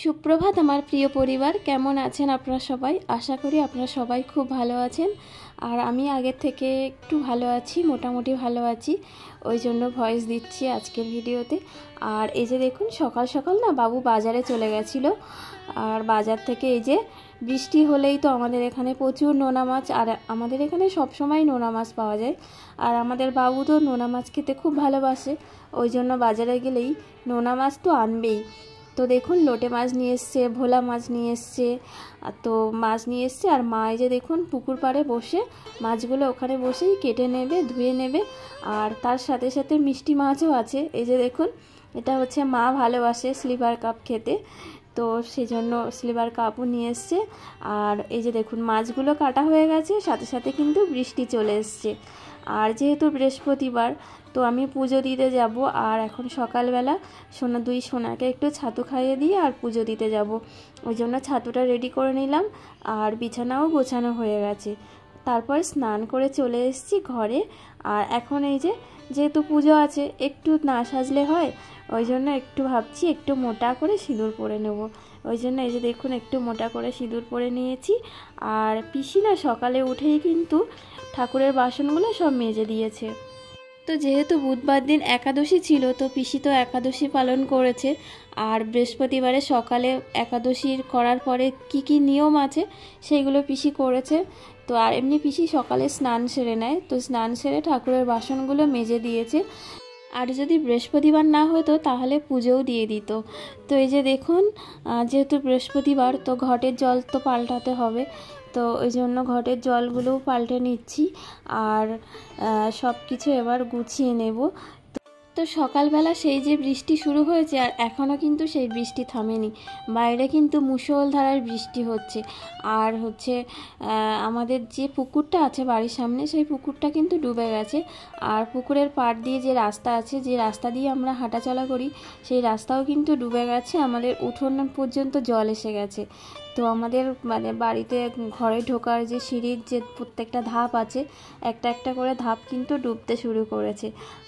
সুপ্রভাত আমার প্রিয় পরিবার, কেমন আছেন আপনারা সবাই? আশা করি আপনারা সবাই খুব ভালো আছেন। আর আমি আগের থেকে একটু ভালো আছি, মোটামুটি ভালো আছি, ওই জন্য ভয়েস দিচ্ছি আজকের ভিডিওতে। আর এই যে দেখুন, সকাল সকাল না বাবু বাজারে চলে গেছিলো। আর বাজার থেকে এই যে বৃষ্টি হলেই তো আমাদের এখানে প্রচুর নোনা মাছ, আর আমাদের এখানে সবসময় নোনা মাছ পাওয়া যায়। আর আমাদের বাবু তো নোনা মাছ খেতে খুব ভালোবাসে, ওই জন্য বাজারে গেলেই নোনা মাছ তো আনবেই। তো দেখুন, লোটে মাছ নিয়ে এসছে, ভোলা মাছ নিয়ে এসছে, তো মাছ নিয়ে এসছে। আর মা এই যে দেখুন পুকুর পাড়ে বসে মাছগুলো ওখানে বসেই কেটে নেবে, ধুয়ে নেবে। আর তার সাথে সাথে মিষ্টি মাছও আছে। এই যে দেখুন, এটা হচ্ছে মা ভালোবাসে স্লিভার কাপ খেতে, তো সেই জন্য স্লিভার কাপও নিয়ে এসছে। আর এই যে দেখুন, মাছগুলো কাটা হয়ে গেছে, সাথে সাথে কিন্তু বৃষ্টি চলে এসছে। আর যেহেতু বৃহস্পতিবার, তো আমি পুজো দিতে যাব। আর এখন সকালবেলা সোনাকে একটু ছাতু খাইয়ে দিয়ে আর পুজো দিতে যাব, ওই জন্য ছাতুটা রেডি করে নিলাম। আর বিছানাও গোছানো হয়ে গেছে। তারপর স্নান করে চলে এসেছি ঘরে। আর এখন এই যেহেতু পুজো আছে, একটু না সাজলে হয়, ওই জন্য একটু ভাবছি একটু মোটা করে সিঁদুর পরে নেব। ওই জন্য এই যে দেখুন, একটু মোটা করে সিঁদুর পরে নিয়েছি। আর পিসি না সকালে উঠেই কিন্তু ঠাকুরের বাসনগুলো সব মেজে দিয়েছে। তো যেহেতু বুধবার দিন একাদশী ছিল, তো পিসি তো একাদশী পালন করেছে। আর বৃহস্পতিবারে সকালে একাদশীর করার পরে কি নিয়ম আছে সেইগুলো পিসি করেছে। তো আর এমনি পিসি সকালে স্নান সেরে নেয়, তো স্নান সেরে ঠাকুরের বাসনগুলো মেজে দিয়েছে। আর যদি বৃহস্পতিবার না হতো তাহলে পুজোও দিয়ে দিত। তো এই যে দেখুন, যেহেতু বৃহস্পতিবার, তো ঘটের জল তো পাল্টাতে হবে, তো ওই জন্য ঘটের জলগুলোও পাল্টে নিচ্ছি। আর সব কিছু এবার গুছিয়ে নেব। তো সকালবেলা সেই যে বৃষ্টি শুরু হয়েছে, আর এখনও কিন্তু সেই বৃষ্টি থামেনি। বাইরে কিন্তু মুষলধারার বৃষ্টি হচ্ছে। আর হচ্ছে আমাদের যে পুকুরটা আছে বাড়ির সামনে, সেই পুকুরটা কিন্তু ডুবে গেছে। আর পুকুরের পাড় দিয়ে যে রাস্তা আছে, যে রাস্তা দিয়ে আমরা হাঁটাচলা করি, সেই রাস্তাও কিন্তু ডুবে গেছে। আমাদের উঠোন পর্যন্ত জল এসে গেছে। তো আমাদের বাড়িতে ঘরে ঢোকার যে সিঁড়ির যে প্রত্যেকটা ধাপ আছে, একটা একটা করে ধাপ কিন্তু ডুবতে শুরু করেছে।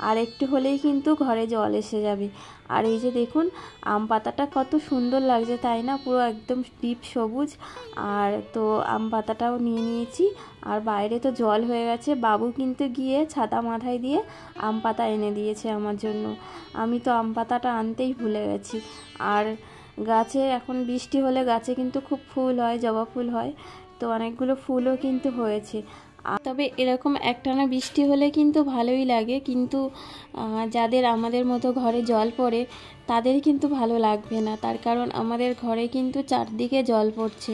আর একটু হলেই কিন্তু ঘরে জল এসে যাবে। আর এই যে দেখুন, আম পাতাটা কত সুন্দর লাগছে, তাই না? পুরো একদম ডিপ সবুজ। আর তো আম পাতাটাও নিয়ে নিয়েছি। আর বাইরে তো জল হয়ে গেছে। বাবু কিন্তু গিয়ে ছাতা মাথায় দিয়ে আম পাতা এনে দিয়েছে আমার জন্য। আমি তো আম পাতাটা আনতেই ভুলে গেছি। আর গাছে এখন বৃষ্টি হলে গাছে কিন্তু খুব ফুল হয়, জবা ফুল হয়, তো অনেকগুলো ফুলও কিন্তু হয়েছে। তবে এরকম একটানা বৃষ্টি হলে কিন্তু ভালোই লাগে, কিন্তু যাদের আমাদের মতো ঘরে জল পড়ে তাদের কিন্তু ভালো লাগবে না। তার কারণ আমাদের ঘরে কিন্তু চারদিকে জল পড়ছে,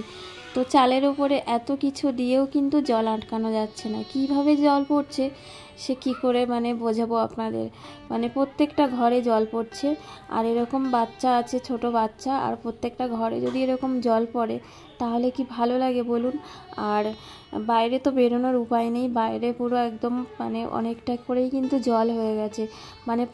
তো চালের ওপরে এত কিছু দিয়েও কিন্তু জল আটকানো যাচ্ছে না। কিভাবে জল পড়ছে সে কি করে বোঝাবো আপনাদের। প্রত্যেকটা ঘরে জল পড়ছে। আর এরকম বাচ্চা আছে, ছোট বাচ্চা, আর প্রত্যেকটা ঘরে যদি এরকম জল পড়ে তাহলে কি ভালো লাগে বলুন। আর বাইরে তো বেরোনোর উপায় নেই, বাইরে পুরো একদম অনেকটা করেই কিন্তু জল হয়ে গেছে।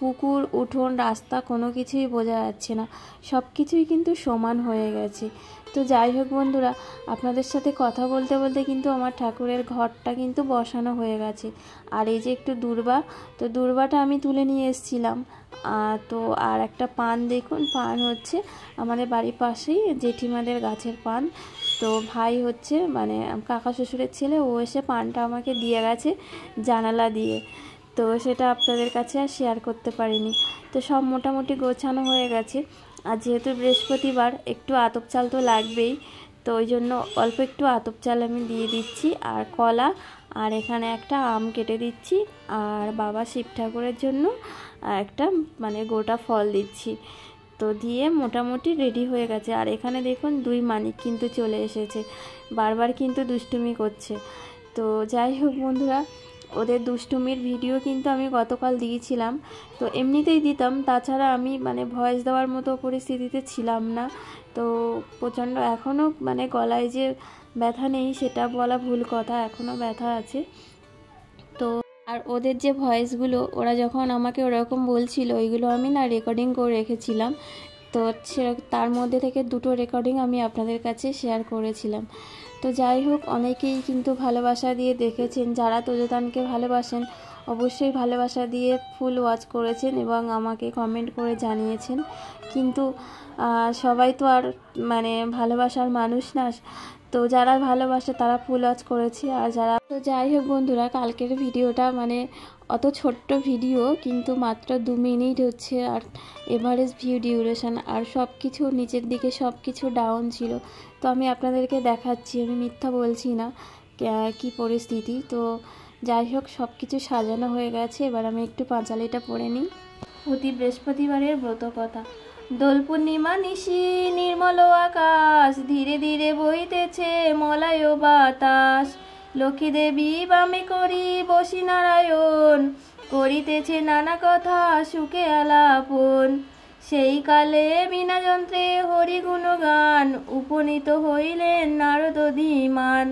পুকুর, উঠোন, রাস্তা কোনো কিছুই বোঝা যাচ্ছে না, সব কিছুই কিন্তু সমান হয়ে গেছে। তো যাই হোক বন্ধুরা, আপনাদের সাথে কথা বলতে বলতে কিন্তু আমার ঠাকুরের ঘরটা কিন্তু বসানো হয়ে গেছে। আর এই যে একটু দূর্বা, তো দূর্বাটা আমি তুলে নিয়ে এসেছিলাম। তো আর একটা পান, দেখুন পান হচ্ছে আমাদের বাড়ির পাশেই জেঠিমাদের গাছের পান। তো ভাই হচ্ছে কাকা শ্বশুরের ছেলে, ও এসে পানটা আমাকে দিয়ে গেছে জানালা দিয়ে। তো সেটা আপনাদের কাছে আর শেয়ার করতে পারিনি। তো সব মোটামুটি গোছানো হয়ে গেছে। আর যেহেতু বৃহস্পতিবার, একটু আতপ চাল তো লাগবেই, তো ওই জন্য অল্প একটু আতপ চাল আমি দিয়ে দিচ্ছি। আর কলা, আর এখানে একটা আম কেটে দিচ্ছি। আর বাবা শিব ঠাকুরের জন্য একটা গোটা ফল দিচ্ছি। তো দিয়ে মোটামুটি রেডি হয়ে গেছে। আর এখানে দেখুন, দুই মানিক কিন্তু চলে এসেছে, বারবার কিন্তু দুষ্টুমি করছে। তো যাই হোক বন্ধুরা, ওদের দুষ্টুমির ভিডিও কিন্তু আমি গতকাল দিয়েছিলাম। তো এমনিতেই দিতাম, তাছাড়া আমি ভয়েস দেওয়ার মতো পরিস্থিতিতে ছিলাম না। তো প্রচণ্ড এখনও গলায় যে ব্যথা নেই সেটা বলা ভুল কথা, এখনও ব্যথা আছে। তো আর ওদের যে ভয়েসগুলো ওরা যখন আমাকে ওরকম বলছিল, ওইগুলো আমি রেকর্ডিং করে রেখেছিলাম। তো তার মধ্যে থেকে দুটো রেকর্ডিং আমি আপনাদের কাছে শেয়ার করেছিলাম। তো যাই হোক, অনেকেই কিন্তু ভালোবাসা দিয়ে দেখেছেন, যারা তোজোদানকে ভালোবাসেন অবশ্যই ভালোবাসা দিয়ে ফুল ওয়াচ করেছেন এবং আমাকে কমেন্ট করে জানিয়েছেন। কিন্তু সবাই তো আর মানে ভালোবাসার মানুষ না, তো যারা ভালোবাসে তারা ফুল ওয়াচ করেছে। আর যারা, তো যাই হোক বন্ধুরা, কালকের ভিডিওটা মানে অত ছোট্ট ভিডিও কিন্তু মাত্র 2 মিনিট হচ্ছে, আর এভারেজ ভিউ ডিউরেশন, আর সব কিছু নিচের দিকে সব কিছু ডাউন ছিল। তো আমি আপনাদেরকে দেখাচ্ছি, আমি মিথ্যা বলছি না কি পরিস্থিতি। তো যাই হোক সব কিছু সাজানো হয়ে গেছে। এবার আমি একটু পাঁচালিটা পড়ে নিই। প্রতি বৃহস্পতিবারের ব্রত কথা। দোল পূর্ণিমা নিশি নির্মল আকাশ, ধীরে ধীরে বইতেছে মলয় বাতাস। লক্ষ্মী দেবী বামে করি বসি নারায়ণ, করিতেছে নানা কথা সুখে আলাপন। সেই কালে বিনা যন্ত্রে হরি গুণগান, উপনীত হইলেন নারদ ধীমান।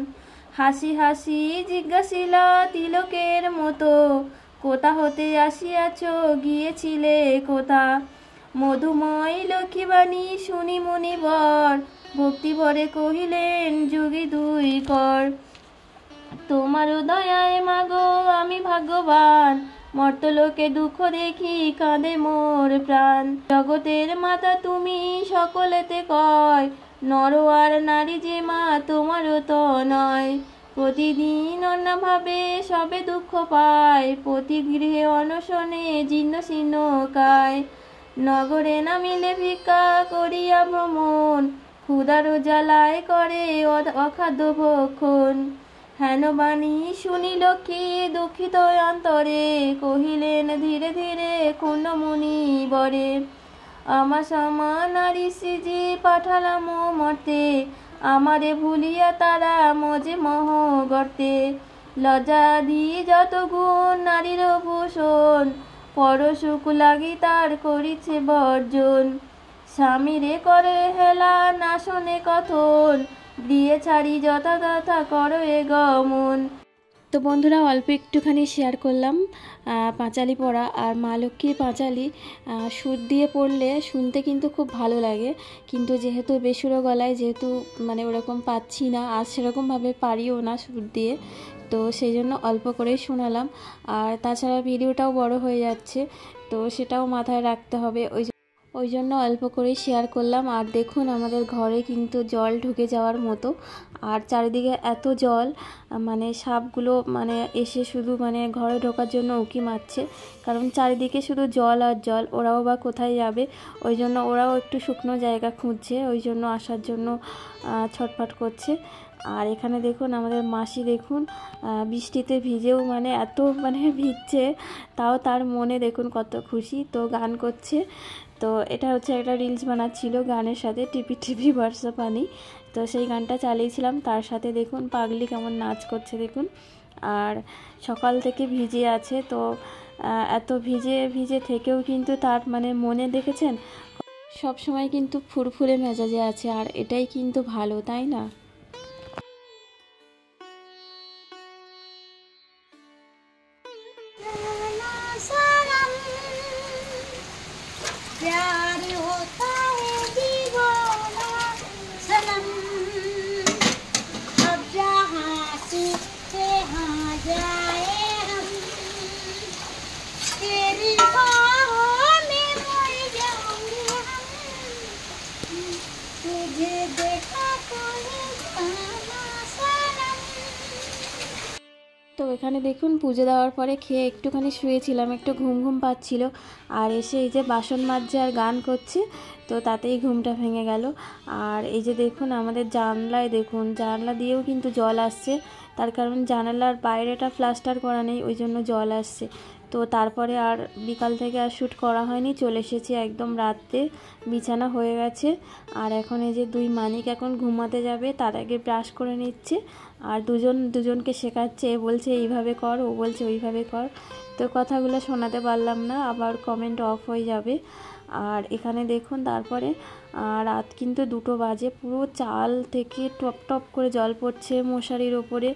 হাসি হাসি জিজ্ঞাসিলা তিলকের মতো, কোথা হতে আসিয়াছ গিয়েছিলে কোথা। মধুময় লক্ষ্মীবাণী শুনি মুনিবর, ভক্তি ভরে কহিলেন যুগে 2 কর। তোমার দয়ায় মাগো আমি ভাগ্যবান, মর্তলোকে দুঃখ দেখি কাঁদে মোর প্রাণ। জগতের মাতা তুমি সকলেতে কয়, নর আর নারী যে মা তোমারও তো নয়। প্রতিদিন অন্যভাবে সবে দুঃখ পায়, প্রতি গৃহে অনশনে জীর্ণ শীর্ণ কায়। নগরে নামিলে ভিক্ষা করিয়া ভ্রমণ, ক্ষুধার জ্বালায় করে অখাদ্য ভক্ষণ। হেন বাণী শুনি লক্ষ্মী দুঃখিত অন্তরে, কহিলেন ধীরে ধীরে ক্ষুণ্ণ মুনি বরে। আমার সমা নারী শ্রীজি পাঠালাম মর্তে, আমারে ভুলিয়া তারা মজে মহ গর্তে। লজ্জা দি যত গুণ নারীর ভূষণ, পরশুক লাগি তার করিছে বর্জন। স্বামীরে করে হেলা না শোনে কথন, দিয়ে ছাড়ি যথা তথা করো এ গমন। তো বন্ধুরা অল্প একটুখানি শেয়ার করলাম পাঁচালি পড়া। আর মা লক্ষ্মীর পাঁচালি সুর দিয়ে পড়লে শুনতে কিন্তু খুব ভালো লাগে, কিন্তু যেহেতু বেসুরো গলায় যেহেতু মানে ওরকম পাচ্ছি না, আর সেরকমভাবে পারিও না সুর দিয়ে, তো সেই জন্য অল্প করেই শোনালাম। আর তাছাড়া ভিডিওটাও বড় হয়ে যাচ্ছে, তো সেটাও মাথায় রাখতে হবে, ওই জন্য অল্প করেই শেয়ার করলাম। আর দেখুন আমাদের ঘরে কিন্তু জল ঢুকে যাওয়ার মতো, আর চারিদিকে এত জল, মানে সাপগুলো মানে এসে শুধু মানে ঘরে ঢোকার জন্য উঁকি মারছে, কারণ চারিদিকে শুধু জল আর জল। ওরাও বা কোথায় যাবে, ওই জন্য ওরাও একটু শুকনো জায়গা খুঁজছে, ওই জন্য আসার জন্য ছটফট করছে। আর এখানে দেখুন আমাদের মাসি, দেখুন বৃষ্টিতে ভিজেও মানে এত মানে ভিজছে, তাও তার মনে দেখুন কত খুশি, তো গান করছে। তো এটা হচ্ছে একটা রিলস বানাচ্ছিল গানের সাথে, টিপি টিপি বর্ষা পানি, তো সেই গানটা চালিয়েছিলাম। তার সাথে দেখুন পাগলি কেমন নাচ করছে দেখুন। আর সকাল থেকে ভিজে আছে, তো এত ভিজে ভিজে থেকেও কিন্তু তার মানে মনে দেখেছেন সব সময় কিন্তু ফুরফুরে মেজাজে আছে, আর এটাই কিন্তু ভালো, তাই না? प्यार होता है दीवाना सनम, अब जहाँ से यहाँ जाए हम, तेरी बाहों में मर जाएंगे हम, तुझे देखा कोई जाना सनम। তো এখানে দেখুন পুজো দেওয়ার পরে খেয়ে একটুখানি শুয়েছিলাম, একটু ঘুম ঘুম পাচ্ছিল, আর এসে এই যে বাসন মাজছে আর গান করছে, তো তাতেই ঘুমটা ভেঙে গেল। আর এই যে দেখুন আমাদের জানলায়, দেখুন জানলা দিয়েও কিন্তু জল আসছে, তার কারণ জানালার বাইরেটা প্লাস্টার করা নেই, ওই জন্য জল আসছে। তো তারপরে আর বিকাল থেকে আর শ্যুট করা হয়নি, চলে এসেছি একদম রাতে, বিছানা হয়ে গেছে। আর এখন এই যে 2 মানিক এখন ঘুমাতে যাবে, তার আগে ব্রাশ করে নিচ্ছে, আর দুজনকে শেখাচ্ছে, এ বলছে এইভাবে কর, ও বলছে ওইভাবে কর। তো কথাগুলো শোনাতে পারলাম না, আবার কমেন্ট অফ হয়ে যাবে। আর এখানে দেখুন তারপরে রাত কিন্তু 2টো বাজে, পুরো চাল থেকে টপ টপ করে জল পড়ছে মশারির ওপরে,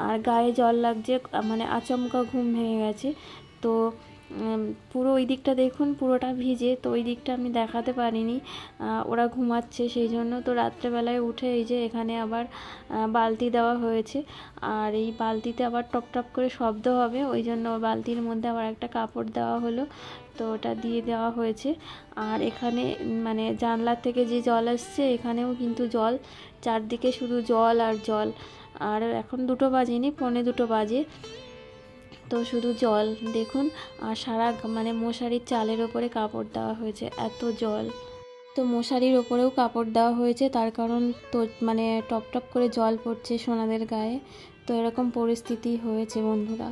আর গায়ে জল লাগছে, মানে আচমকা ঘুম ভেঙে গেছে। তো পুরো ওই দিকটা দেখুন পুরোটা ভিজে, তো ওই দিকটা আমি দেখাতে পারিনি, ওরা ঘুমাচ্ছে সেই জন্য। তো রাত্রেবেলায় উঠে এই যে এখানে আবার বালতি দেওয়া হয়েছে, আর এই বালতিতে আবার টপ টপ করে শব্দ হবে, ওই জন্য বালতির মধ্যে আবার একটা কাপড় দেওয়া হলো, তো ওটা দিয়ে দেওয়া হয়েছে। আর এখানে মানে জানলার থেকে যে জল আসছে এখানেও কিন্তু জল, চারদিকে শুধু জল আর জল। আর এখন 2টো বাজেনি, 2:45 বাজে, তো শুধু জল দেখুন। আর সারা মানে মশারির চালের ওপরে কাপড় দেওয়া হয়েছে, এত জল। তো মশারির ওপরেও কাপড় দেওয়া হয়েছে, তার কারণ তো মানে টপ টপ করে জল পড়ছে সোনাদের গায়ে, তো এরকম পরিস্থিতি হয়েছে বন্ধুরা।